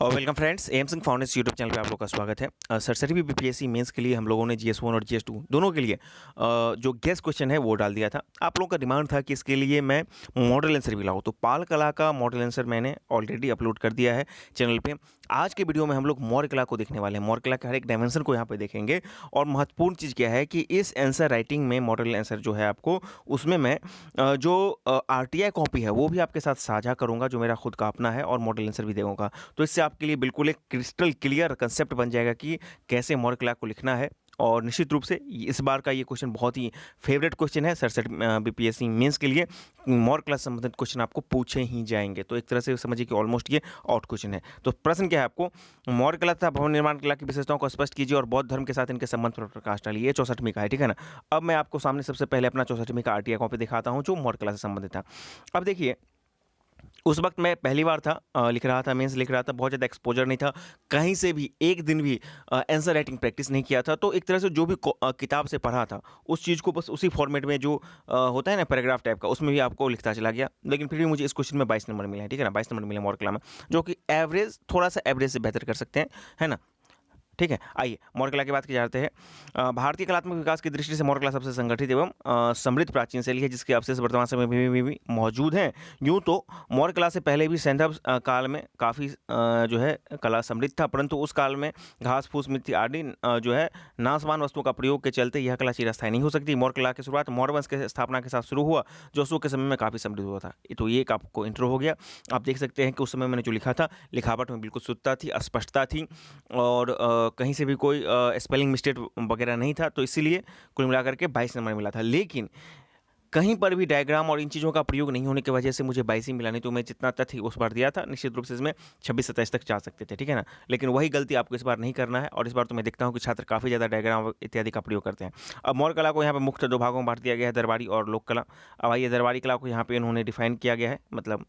और welcome friends, M Singh foundation YouTube channel पे आप लोग का स्वागत है। सरसरी भी बीपीएससी मेंस के लिए हम लोगों ने जीएस 1 और जीएस 2 दोनों के लिए जो गेस्ट क्वेश्चन है वो डाल दिया था। आप लोगों का डिमांड था कि इसके लिए मैं मॉडल आंसर भी लाऊं, तो पाल कला का मॉडल आंसर मैंने ऑलरेडी अपलोड कर दिया है चैनल पे। आज के वीडियो में हम लोग मौर्य कला को देखने वाले हैं, मौर्य कला के हर एक डायमेंशन को यहाँ पे देखेंगे। और महत्वपूर्ण चीज़ क्या है कि इस आंसर राइटिंग में मॉडल आंसर जो है आपको, उसमें मैं जो आरटीआई कॉपी है वो भी आपके साथ साझा करूँगा, जो मेरा खुद का अपना है, और मॉडल आंसर भी दूंगा। तो इससे आपके लिए बिल्कुल एक क्रिस्टल क्लियर कंसेप्ट बन जाएगा कि कैसे मौर्य कला को लिखना है। और निश्चित रूप से इस बार का ये क्वेश्चन बहुत ही फेवरेट क्वेश्चन है सरसठ बीपीएससी मेंस के लिए। मौर्य कला से संबंधित क्वेश्चन आपको पूछे ही जाएंगे, तो एक तरह से समझिए कि ऑलमोस्ट ये आउट क्वेश्चन है। तो प्रश्न क्या है आपको, मौर्य कला तथा भवन निर्माण कला की विशेषताओं को स्पष्ट कीजिए और बौद्ध धर्म के साथ इनके संबंध पर प्रकाश डालिए। ये 64वीं का है, ठीक है ना। अब मैं आपको सामने सबसे पहले अपना 64वीं का आरटीआई कॉपी दिखाता हूँ जो मौर्य कला से संबंधित था। अब देखिए, उस वक्त मैं पहली बार था लिख रहा था, मेंस लिख रहा था, बहुत ज़्यादा एक्सपोजर नहीं था, कहीं से भी एक दिन भी आंसर राइटिंग प्रैक्टिस नहीं किया था। तो एक तरह से जो भी किताब से पढ़ा था उस चीज़ को बस उसी फॉर्मेट में जो होता है ना पैराग्राफ टाइप का, उसमें भी आपको लिखता चला गया। लेकिन फिर भी मुझे इस क्वेश्चन में 22 नंबर मिले हैं, ठीक है ना। 22 नंबर मिले मौर्य कला में, जो कि एवरेज, थोड़ा सा एवरेज से बेहतर कर सकते हैं, है ना। ठीक है, आइए मौर्य कला की बात की जाते हैं। भारतीय कलात्मक विकास की दृष्टि से मौर्य कला सबसे संगठित एवं समृद्ध प्राचीन शैली है, जिसके अवशेष वर्तमान समय में भी मौजूद हैं। यूँ तो मौर्य कला से पहले भी सैंधव काल में काफ़ी जो है कला समृद्ध था, परंतु उस काल में घास फूस मिट्टी आदि जो है नाशवान वस्तुओं का प्रयोग के चलते यह कला चिरस्थायी नहीं हो सकती। मौर्य कला की शुरुआत मौर्य वंश के स्थापना के साथ शुरू हुआ, जो अशोक के समय में काफ़ी समृद्ध हुआ था। तो ये एक आपको इंट्रो हो गया। आप देख सकते हैं कि उस समय मैंने जो लिखा था, लिखावट में बिल्कुल शुद्धता थी, स्पष्टता थी, और कहीं से भी कोई स्पेलिंग मिस्टेक वगैरह नहीं था। तो इसीलिए कुल मिलाकर के 22 नंबर मिला था। लेकिन कहीं पर भी डायग्राम और इन चीज़ों का प्रयोग नहीं होने की वजह से मुझे 22 ही मिला, नहीं तो मैं जितना तथ्य उस बार दिया था निश्चित रूप से इसमें 26-27 तक जा सकते थे, ठीक है ना। लेकिन वही गलती आपको इस बार नहीं करना है, और इस बार तो मैं देखता हूँ कि छात्र काफ़ी ज़्यादा डायग्राम इत्यादि का प्रयोग करते हैं। अब मौर्य कला को यहाँ पर मुख्य 2 भागों में बांट दिया गया है, दरबारी और लोक कला। अब आइए, दरबारी कला को यहाँ पे इन्होंने डिफाइन किया गया है, मतलब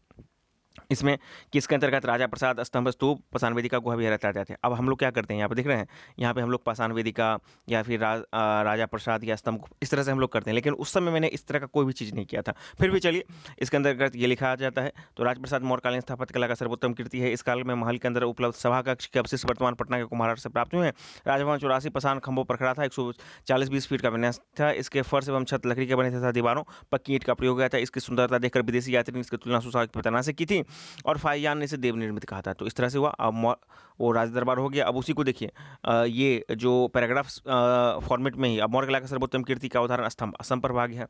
इसमें कि इसके अंतर्गत राजा प्रसाद, स्तंभ, स्तूप, पाषाण वेदिका, गुहा विहार इत्यादि आते हैं। अब हम लोग क्या करते हैं, यहाँ पे दिख रहे हैं, यहाँ पे हम लोग पाषाण वेदिका या फिर राजा प्रसाद या स्तंभ, इस तरह से हम लोग करते हैं। लेकिन उस समय मैंने इस तरह का कोई भी चीज़ नहीं किया था। फिर भी चलिए, इसके अंतर्गत ये लिखा जाता है, तो राजप्रसाद मौर्यकालीन स्थापत्य कला का सर्वोत्तम कृति है। इस काल में महल के अंदर उपलब्ध सभा कक्ष के अवशेष वर्तमान पटना के कुम्हार से प्राप्त हुए हैं। राजभवन 84 पाषाण खंभों पर खड़ा था, 140-20 फीट का विन्यास था। इसके फर्श एवं छत लकड़ी के बने थे तथा दीवारों पक्की ईंट का प्रयोग किया था। इसकी सुंदरता देखकर विदेशी यात्री ने इसकी तुलना सुसाग की पतना से की थी, और फाइयान ने इसे देव निर्मित कहा था। तो इस तरह से हुआ। अब वो राज दरबार हो गया। अब उसी को देखिए, ये जो पैराग्राफ फॉर्मेट में ही, अब मौर्य कला का सर्वोत्तम कीर्ति का उदाहरण स्तंभ, स्तंभ पर भाग है।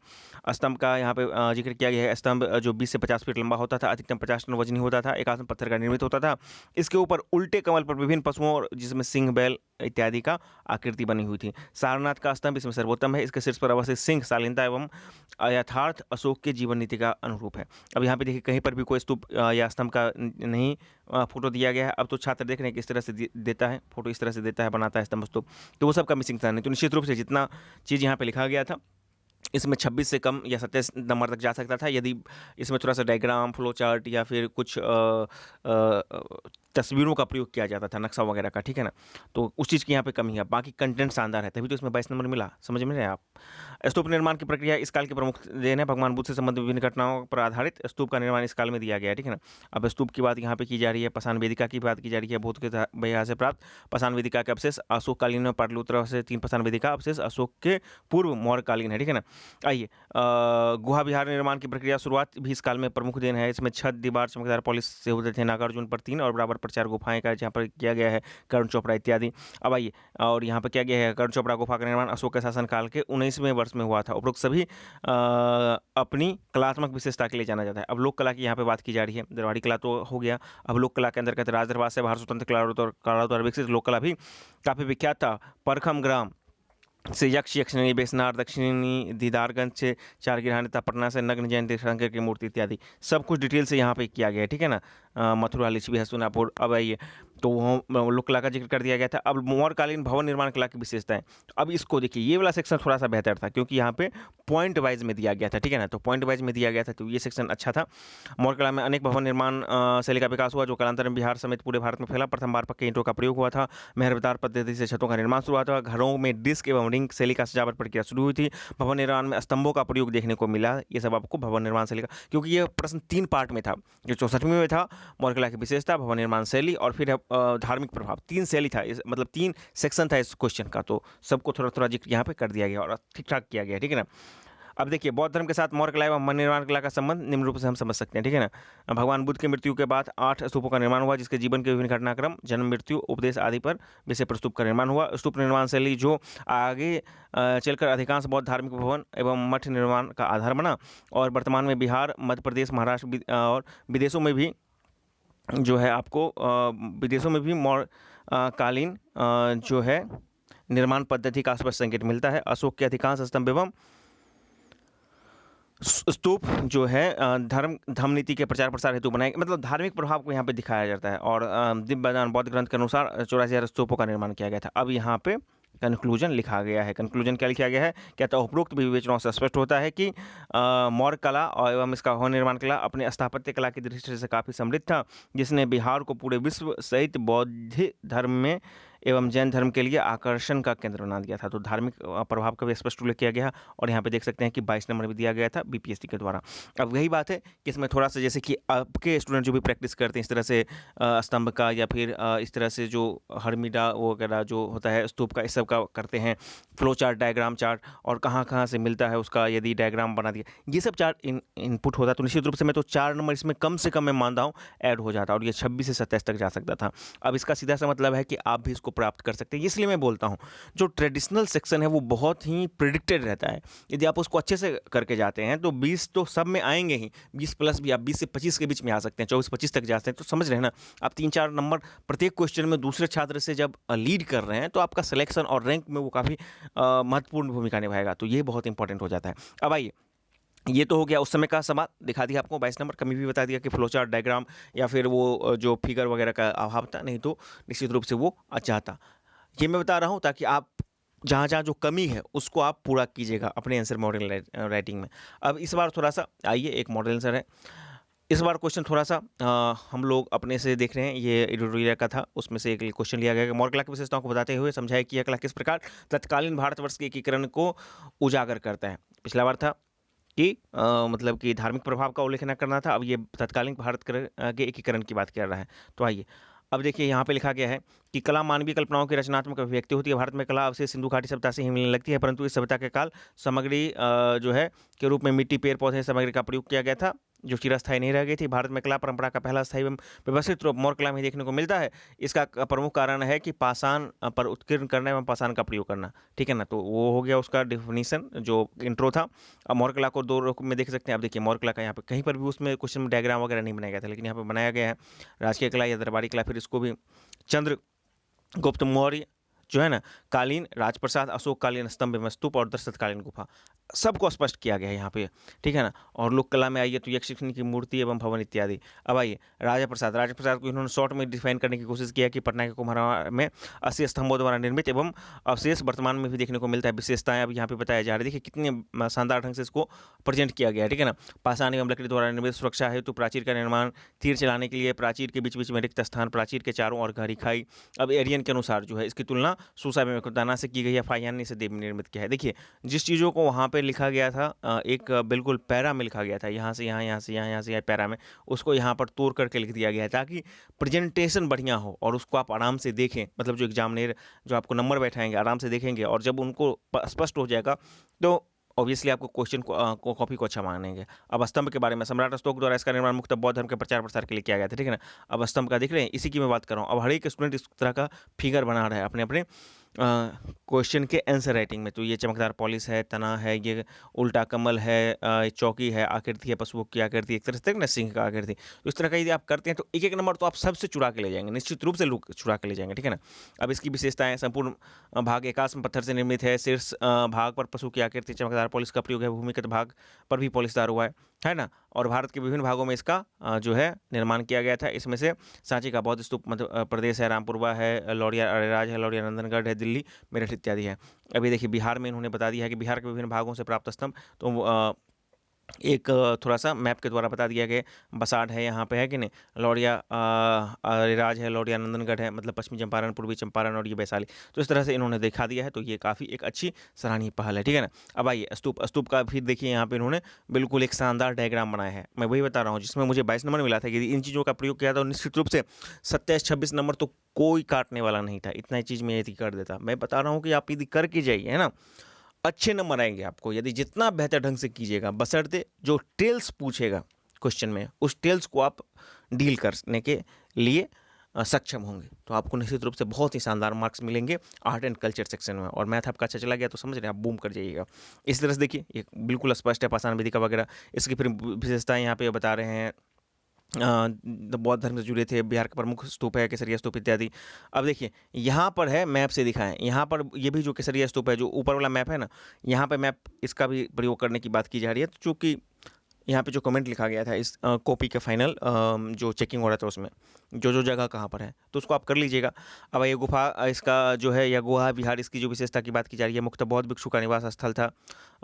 स्तंभ का यहाँ पे जिक्र किया गया है। स्तंभ जो 20 से 50 फीट लंबा होता था, अधिकतम 50 टन वजनी होता था, एक आसन पत्थर का निर्मित होता था। इसके ऊपर उल्टे कमल पर विभिन्न पशुओं और जिसमें सिंह, बैल इत्यादि का आकृति बनी हुई थी। सारनाथ का स्तंभ इसमें सर्वोत्तम है। इसके शीर्ष पर अवस्थित सिंह शालीनता एवं यथार्थ अशोक के जीवन नीति का अनुरूप है। अब यहाँ पे देखिए, कहीं पर भी कोई स्तूप या स्तंभ का नहीं फोटो दिया गया है। अब तो छात्र देख रहे हैं कि इस तरह से देता है फोटो, इस तरह से देता है, बनाता है स्तंभ स्तूप, तो वो सब का मिसिंग था। नहीं तो निश्चित रूप से जितना चीज़ यहाँ पे लिखा गया था, इसमें 26 से कम या 27 नंबर तक जा सकता था, यदि इसमें थोड़ा सा डायग्राम, फ्लो चार्ट या फिर कुछ तस्वीरों का प्रयोग किया जाता था, नक्शा वगैरह का, ठीक है ना। तो उस चीज़ की यहाँ पे कमी है। बाकी कंटेंट शानदार है, तभी तो इसमें 22 नंबर मिला। समझ में रहे आप। स्तूप निर्माण की प्रक्रिया इस काल की प्रमुख देन है। भगवान बुद्ध से संबंधित विभिन्न घटनाओं पर आधारित स्तूप का निर्माण इस काल में दिया गया है, ठीक है ना। अब स्तूप की बात यहाँ पे की जा रही है, पाषाण वेदिका की बात की जा रही है। बौद्ध के यहाँ से प्राप्त पाषाण वेदिका के अवशेष अशोककालीन में, पाटलिपुत्र से 3 पाषाण वेदिका अवशेष अशोक के पूर्व मौर्यकालीन है, ठीक है ना। आइए, गुहा विहार निर्माण की प्रक्रिया शुरुआत भी इस काल में प्रमुख देन है। इसमें छत, दीवार चमकदार पॉलिश से होते थे। नागार्जुन पर 3 और बराबर पर 4 गुफाएं का जहाँ पर किया गया है, कर्ण चोपड़ा इत्यादि। अब आइए, और यहाँ पर क्या गया है, कर्ण चोपड़ा गुफा का निर्माण अशोक के शासनकाल के 19वें वर्ष में हुआ था। उपरोक्त सभी अपनी कलात्मक विशेषता के लिए जाना जाता है। अब लोक कला की यहाँ पे बात की जा रही है। दरबारी कला तो हो गया। अब लोक कला के अंतर्गत राज दरबार से बाहर स्वतंत्र कलाओं द्वारा विकसित लोक कला भी काफ़ी विख्यात था। परखम ग्राम से यक्ष, यक्षिणी, बेसनार, दक्षिणी दीदारगंज से 4 गिरहाने तथा पटना से नग्न जैन तीर्थंकर की मूर्ति इत्यादि सब कुछ डिटेल से यहाँ पे किया गया है, ठीक है ना। मथुरा, लिच्छवी, हस्तिनापुर। अब आइए, तो वो लोक कला का जिक्र कर दिया गया था। अब मौर्यकालीन भवन निर्माण कला की विशेषताएं, तो अब इसको देखिए, ये वाला सेक्शन थोड़ा सा बेहतर था क्योंकि यहाँ पे पॉइंट वाइज में दिया गया था, ठीक है ना। तो पॉइंट वाइज में दिया गया था, तो ये सेक्शन अच्छा था। मौर्य कला में अनेक भवन निर्माण शैली का विकास हुआ, जो कालांतर में बिहार समेत पूरे भारत में फैला। प्रथम बार पक्के ईंटों का प्रयोग हुआ था। मेहरबदार पद्धति से छतों का निर्माण शुरू हुआ था। घरों में डिस्क एवं रिंग शैली का सजावट प्रक्रिया शुरू हुई थी। भवन निर्माण में स्तंभों का प्रयोग देखने को मिला। ये सब आपको भवन निर्माण शैली का, क्योंकि ये प्रश्न 3 पार्ट में था। जो 64वीं में था, मौर्य कला की विशेषता, भवन निर्माण शैली, और फिर धार्मिक प्रभाव, 3 शैली था इस, मतलब 3 सेक्शन था इस क्वेश्चन का, तो सबको थोड़ा-थोड़ा जिक्र यहाँ पे कर दिया गया और ठीक-ठाक किया गया है, ठीक है ना? अब देखिए, बौद्ध धर्म के साथ मौर्य कला एवं निर्माण कला का संबंध निम्न रूप से हम समझ सकते हैं, ठीक है ना? भगवान बुद्ध की मृत्यु के बाद 8 स्तूपों का निर्माण हुआ, जिसके जीवन के विभिन्न घटनाक्रम, जन्म, मृत्यु, उपदेश आदि पर विषय पर स्तूप का निर्माण हुआ। स्तूप निर्माण शैली जो आगे चलकर अधिकांश बौद्ध धार्मिक भवन एवं मठ निर्माण का आधार बना और वर्तमान में बिहार, मध्य प्रदेश, महाराष्ट्र और विदेशों में भी जो है आपको विदेशों में भी मौर्य कालीन जो है निर्माण पद्धति का स्पष्ट संकेत मिलता है। अशोक के अधिकांश स्तंभ एवं स्तूप जो है धर्म नीति के प्रचार प्रसार हेतु बनाए, मतलब धार्मिक प्रभाव को यहाँ पे दिखाया जाता है। और दिव्य बयान बौद्ध ग्रंथ के अनुसार 84,000 स्तूपों का निर्माण किया गया था। अब यहाँ पे कंक्लूजन लिखा गया है। कंक्लूजन क्या लिखा गया है? कहता है उपरोक्त विवेचनाओं से स्पष्ट होता है कि मौर्य कला और एवं इसका भवन निर्माण कला अपने स्थापत्य कला की दृष्टि से काफ़ी समृद्ध था, जिसने बिहार को पूरे विश्व सहित बौद्ध धर्म में एवं जैन धर्म के लिए आकर्षण का केंद्र बना दिया था। तो धार्मिक प्रभाव का भी स्पष्ट उल्लेख किया गया और यहाँ पे देख सकते हैं कि 22 नंबर भी दिया गया था बीपीएससी के द्वारा। अब वही बात है कि इसमें थोड़ा सा, जैसे कि आपके स्टूडेंट जो भी प्रैक्टिस करते हैं इस तरह से स्तंभ का या फिर इस तरह से जो हरमीडा वगैरह जो होता है स्तूप का, इस सब का करते हैं, फ्लो चार्ट, डायग्राम चार्ट और कहाँ से मिलता है उसका यदि डायग्राम बना दिया, ये सब चार्ट इनपुट होता, तो निश्चित रूप से मैं तो 4 नंबर इसमें कम से कम मैं मानता हूँ ऐड हो जाता और ये 26 से 27 तक जा सकता था। अब इसका सीधा सा मतलब है कि आप भी इसको प्राप्त कर सकते हैं। इसलिए मैं बोलता हूँ जो ट्रेडिशनल सेक्शन है वो बहुत ही प्रिडिक्टेड रहता है। यदि आप उसको अच्छे से करके जाते हैं तो 20 तो सब में आएंगे ही, 20 प्लस भी आप 20 से 25 के बीच में आ सकते हैं, 24-25 तक जा सकते हैं। तो समझ रहे हैं ना, आप 3-4 नंबर प्रत्येक क्वेश्चन में दूसरे छात्र से जब लीड कर रहे हैं तो आपका सिलेक्शन और रैंक में वो काफ़ी महत्वपूर्ण भूमिका निभाएगा। तो ये बहुत इंपॉर्टेंट हो जाता है। अब आइए, ये तो हो गया उस समय का सवाल, दिखा दिया आपको 22 नंबर, कमी भी बता दिया कि फ्लो चार्ट, डायग्राम या फिर वो जो फिगर वगैरह का अभाव था, नहीं तो निश्चित रूप से वो अच्छा था। ये मैं बता रहा हूँ ताकि आप जहाँ जो कमी है उसको आप पूरा कीजिएगा अपने आंसर मॉडल राइटिंग में। अब इस बार थोड़ा सा आइए, एक मॉडल आंसर है इस बार। क्वेश्चन थोड़ा सा हम लोग अपने से देख रहे हैं, ये एडिटोरियल का था, उसमें से एक क्वेश्चन लिया गया कि मौर्य कला की विशेषताओं को बताते हुए समझाया कि यह कला किस प्रकार तत्कालीन भारतवर्ष के एकीकरण को उजागर करता है। पिछला बार था कि मतलब कि धार्मिक प्रभाव का उल्लेख न करना था, अब ये तत्कालीन भारत के एकीकरण की बात कर रहा है। तो आइए, अब देखिए यहाँ पे लिखा गया है कि कला मानवीय कल्पनाओं की रचनात्मक अभिव्यक्ति होती है। भारत में कला अवशेष सिंधु घाटी सभ्यता से ही मिलने लगती है, परंतु इस सभ्यता के काल सामग्री जो है के रूप में मिट्टी, पेड़ पौधे सामग्री का प्रयोग किया गया था, जो चिरस्थायी नहीं रह गई थी। भारत में कला परंपरा का पहला स्थायी एवं व्यवस्थित रूप मौर्य कला में देखने को मिलता है। इसका प्रमुख कारण है कि पाषाण पर उत्कीर्ण करना एवं पाषाण का प्रयोग करना, ठीक है ना। तो वो हो गया उसका डेफिनेशन जो इंट्रो था। अब मौर्य कला को 2 रूप में देख सकते हैं। अब देखिए मौर्य कला का यहाँ पे कहीं पर भी उसमें क्वेश्चन में डायग्राम वगैरह नहीं बनाया गया था, लेकिन यहाँ पे बनाया गया है राजकीय कला या दरबारी कला, फिर इसको भी चंद्रगुप्त मौर्य जो है ना, कालीन, राजप्रसाद, अशोक कालीन स्तंभ एवं स्तूप और दशरथ कालीन गुफा, सबको स्पष्ट किया गया है यहाँ पे, ठीक है ना। और लोक कला में आइए तो यक्षिणी की मूर्ति एवं भवन इत्यादि। अब आइए राजा प्रसाद को इन्होंने शॉर्ट में डिफाइन करने की कोशिश किया कि पटना के कुम्हारा में 80 स्तंभों द्वारा निर्मित एवं अवशेष वर्तमान में भी देखने को मिलता है। विशेषताएं अब यहाँ पे बताया जा रहा है, देखिए कितने शानदार ढंग से इसको प्रेजेंट किया गया है, ठीक है ना। पाषाण एवं लकड़ी द्वारा निर्मित, सुरक्षा हेतु प्राचीर का निर्माण, तीर चलाने के लिए प्राचीर के बीच बीच में रिक्त स्थान, प्राचीर के चारों ओर गहरी खाई। अब एरियन के अनुसार जो है इसकी तुलना सूसा में दाना से की गई है, फायानी से देव निर्मित किया है। देखिए जिस चीज़ों को वहाँ पे लिखा गया था एक बिल्कुल पैरा में लिखा गया था, यहाँ से यहाँ, यहाँ से यहाँ, यहाँ से यहाँ पैरा में, उसको यहाँ पर तोड़ करके लिख दिया गया है ताकि प्रेजेंटेशन बढ़िया हो और उसको आप आराम से देखें। मतलब जो एग्जामिनर जो आपको नंबर बैठाएंगे आराम से देखेंगे और जब उनको स्पष्ट हो जाएगा तो ऑब्वियसली आपको क्वेश्चन को कॉपी को अच्छा मानेंगे। अब स्तंभ के बारे में, सम्राट अशोक द्वारा इसका निर्माण मुख्यतः बौद्ध धर्म के प्रचार प्रसार के लिए किया गया था, ठीक है ना। अब स्तंभ का देख रहे हैं, इसी की मैं बात कर रहा हूँ। अब हर एक स्टूडेंट इस तरह का फिगर बना रहा है अपने अपने क्वेश्चन के आंसर राइटिंग में। तो ये चमकदार पॉलिश है, तना है, ये उल्टा कमल है, चौकी है, आकृति है पशुओं की आकृति, एक तरह से ना सिंह का आकृति। तो इस तरह का यदि आप करते हैं तो एक एक नंबर तो आप सबसे चुरा के ले जाएंगे, निश्चित रूप से लोग चुरा के ले जाएंगे, ठीक है ना। अब इसकी विशेषताएं, संपूर्ण भाग एकाश्म पत्थर से निर्मित है, शीर्ष भाग पर पशु की आकृति, चमकदार पॉलिश का प्रयोग है, भूमिगत भाग पर भी पॉलिशदार हुआ है ना। और भारत के विभिन्न भागों में इसका जो है निर्माण किया गया था। इसमें से सांची का बौद्ध स्तूप मध्य प्रदेश है, रामपुरवा है, लौरिया अरेराज है, लौरिया नंदनगढ़ है, दिल्ली, मेरठ इत्यादि है। अभी देखिए बिहार में इन्होंने बता दिया है कि बिहार के विभिन्न भागों से प्राप्त स्तंभ, तो एक थोड़ा-सा मैप के द्वारा बता दिया गया, बसाड है यहाँ पे, है कि नहीं? लौरिया अरेराज है, लौरिया नंदनगढ़ है, मतलब पश्चिमी चंपारण, पूर्वी चंपारण और ये वैशाली। तो इस तरह से इन्होंने दिखा दिया है, तो ये काफ़ी एक अच्छी सराहनीय पहल है, ठीक है ना? अब आइए स्तूप, स्तूप का फिर देखिए यहाँ पे इन्होंने बिल्कुल एक शानदार डायग्राम बनाया है। मैं वही बता रहा हूँ जिसमें मुझे 22 नंबर मिला था, यदि इन चीज़ों का प्रयोग किया था, तो निश्चित रूप से 27-26 नंबर तो कोई काटने वाला नहीं था। इतना ही चीज़ मैं यदि कर देता। मैं बता रहा हूँ कि आप यदि करके जाइए, है ना? अच्छे नंबर आएँगे आपको, यदि जितना बेहतर ढंग से कीजिएगा, बशर्ते जो टेल्स पूछेगा क्वेश्चन में, उस टेल्स को आप डील करने के लिए सक्षम होंगे। तो आपको निश्चित रूप से बहुत ही शानदार मार्क्स मिलेंगे आर्ट एंड कल्चर सेक्शन में। और मैथ आपका अच्छा चला गया तो समझ रहे हैं, आप बूम कर जाइएगा। इस तरह से देखिए, ये बिल्कुल स्पष्ट है, पाषाण वेदिका वगैरह। इसकी फिर विशेषताएँ यहाँ पे बता रहे हैं। बौद्ध धर्म से जुड़े थे, बिहार का प्रमुख स्तूप है केसरिया स्तूप इत्यादि। अब देखिए यहाँ पर है, मैप से दिखाएं, यहाँ पर ये भी जो केसरिया स्तूप है, जो ऊपर वाला मैप है ना, यहाँ पे मैप इसका भी प्रयोग करने की बात की जा रही है। तो चूँकि यहाँ पे जो कमेंट लिखा गया था इस कॉपी के फाइनल जो चेकिंग हो रहा था उसमें, जो जगह कहाँ पर है, तो उसको आप कर लीजिएगा। अब ये गुफा इसका जो है, या गुहा विहार, इसकी जो विशेषता की बात की जा रही है, मुख्यतः बौद्ध भिक्षु का निवास स्थल था।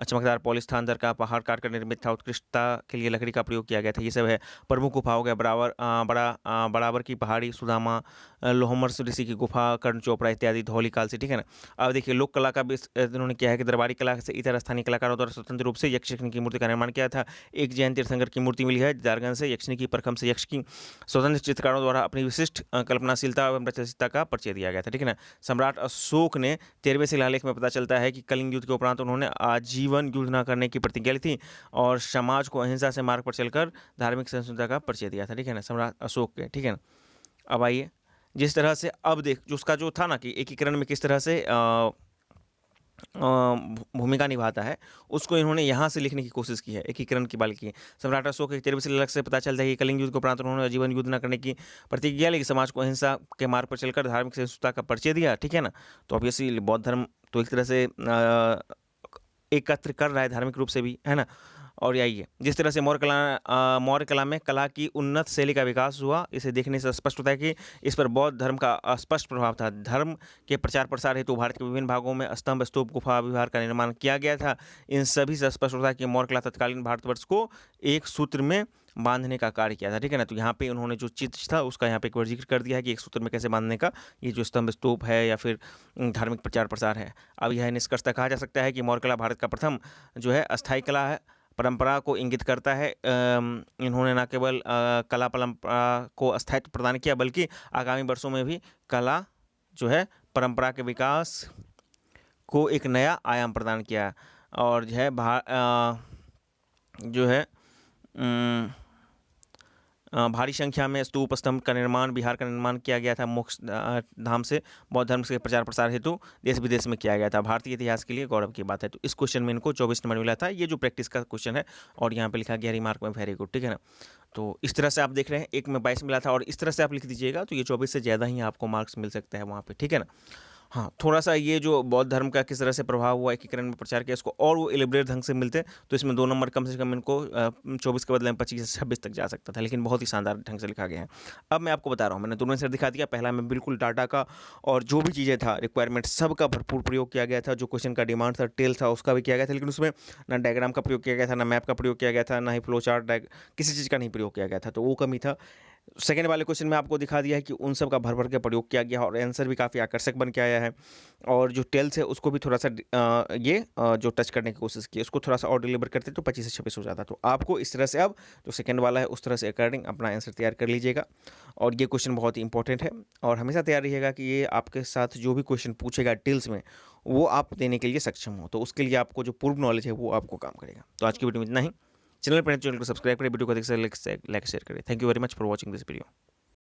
चमकदार पॉलिश था, अंदर का पहाड़ काट कर निर्मित था, उत्कृष्टता के लिए लकड़ी का प्रयोग किया गया था। ये सब है। प्रमुख गुफा हो गया बराबर की पहाड़ी, सुदामा, लोहमर ऋषि की गुफा, कर्ण चोपड़ा इत्यादि, धौली काल से, ठीक है ना। अब देखिए लोक कला का भी इन्होंने किया है कि दरबारी कला से इतर स्थानीय कलाकारों द्वारा स्वतंत्र रूप से यक्ष यक्षिणी की मूर्ति का निर्माण किया था। एक जैन तीर्थंकर की मूर्ति मिली है दारगंज से, यक्षिणी की परखम से यक्ष की स्वतंत्र चित्रकारों द्वारा अपनी विशिष्ट कल्पनाशीलता एवं रचनाशीलता का परिचय दिया गया था, ठीक है ना। सम्राट अशोक ने 13वें शिलालेख में पता चलता है कि कलिंग युद्ध के उपरांत उन्होंने आजीवन युद्ध न करने की प्रतिज्ञा ली थी और समाज को अहिंसा से मार्ग पर चलकर धार्मिक सहिष्णुता का परिचय दिया था, ठीक है ना, सम्राट अशोक के, ठीक है ना। अब आइए, जिस तरह से अब देख जो उसका जो था ना कि एकीकरण में किस तरह से भूमिका निभाता है, उसको इन्होंने यहाँ से लिखने की कोशिश की है, एकीकरण की बात की है। सम्राट अशोक के 13वें शिलालेख से पता चलता है कि कलिंग युद्ध के उपरांत उन्होंने आजीवन युद्ध न करने की प्रतिज्ञा ली, समाज को अहिंसा के मार्ग पर चलकर धार्मिक सहिष्णुता का परिचय दिया, ठीक है ना। तो ऑब्वियसली बौद्ध धर्म तो एक तरह से एकत्र कर रहा है धार्मिक रूप से भी, है ना। और आइए, जिस तरह से मौर्य कला में कला की उन्नत शैली का विकास हुआ, इसे देखने से स्पष्ट होता है कि इस पर बौद्ध धर्म का स्पष्ट प्रभाव था। धर्म के प्रचार प्रसार हेतु भारत के विभिन्न भागों में स्तंभ, स्तूप, गुफा, विहार का निर्माण किया गया था। इन सभी से स्पष्ट होता है कि मौर्य कला तत्कालीन भारतवर्ष को एक सूत्र में बांधने का कार्य किया था, ठीक है ना। तो यहाँ पे उन्होंने जो चित्र था उसका यहाँ पे एक बार जिक्र कर दिया है कि एक सूत्र में कैसे बांधने का ये जो स्तंभ, स्तूप है या फिर धार्मिक प्रचार प्रसार है। अब यह निष्कर्षतः कहा जा सकता है कि मौर्य कला भारत का प्रथम जो है अस्थायी कला है, परंपरा को इंगित करता है। इन्होंने न केवल कला परंपरा को स्थायित्व प्रदान किया, बल्कि आगामी वर्षों में भी कला जो है परंपरा के विकास को एक नया आयाम प्रदान किया। और जो है जो है भारी संख्या में स्तूप, स्तंभ का निर्माण, विहार का निर्माण किया गया था। मोक्ष धाम से बौद्ध धर्म के प्रचार प्रसार हेतु देश विदेश में किया गया था। भारतीय इतिहास के लिए गौरव की बात है। तो इस क्वेश्चन में इनको 24 नंबर मिला था। ये जो प्रैक्टिस का क्वेश्चन है और यहाँ पे लिखा गया रिमार्क में वेरी गुड, ठीक है ना। तो इस तरह से आप देख रहे हैं, एक में 22 मिला था और इस तरह से आप लिख दीजिएगा तो ये 24 से ज़्यादा ही आपको मार्क्स मिल सकता है वहाँ पर, ठीक है ना। हाँ, थोड़ा-सा ये जो बौद्ध धर्म का किस तरह से प्रभाव हुआ, एकीकरण में प्रचार किया, इसको और वो एलिब्रेट ढंग से मिलते, तो इसमें 2 नंबर कम से कम इनको 24 के बदले में 25 से 26 तक जा सकता था, लेकिन बहुत ही शानदार ढंग से लिखा गया है। अब मैं आपको बता रहा हूँ, मैंने दोनों आंसर दिखा दिया। पहला में बिल्कुल डाटा का और जो भी चीज़ें था रिक्वायरमेंट सबका भरपूर प्रयोग किया गया था। जो क्वेश्चन का डिमांड था, टेल था, उसका भी किया गया था, लेकिन उसमें ना डायग्राम का प्रयोग किया गया था, ना मैप का प्रयोग किया गया था, ना ही फ्लो चार्ट किसी चीज़ का नहीं प्रयोग किया गया था, तो वो कमी था। सेकेंड वाले क्वेश्चन में आपको दिखा दिया है कि उन सब का भर भर के प्रयोग किया गया और आंसर भी काफ़ी आकर्षक बन के आया है। और जो टेल्स है उसको भी थोड़ा सा जो टच करने की कोशिश की, उसको थोड़ा सा और डिलीवर करते तो 25 से 26 हो जाता। तो आपको इस तरह से अब जो सेकंड वाला है उस तरह से अकॉर्डिंग अपना आंसर तैयार कर लीजिएगा। और ये क्वेश्चन बहुत ही इंपॉर्टेंट है और हमेशा तैयार रहिएगा कि ये आपके साथ जो भी क्वेश्चन पूछेगा टेल्स में वो आप देने के लिए सक्षम हो। तो उसके लिए आपको जो पूर्व नॉलेज है वो आपको काम करेगा। तो आज की वीडियो में इतना ही। चैनल को सब्सक्राइब करें, वीडियो को अधिक से लाइक शेयर करें। Thank you very much for watching this video.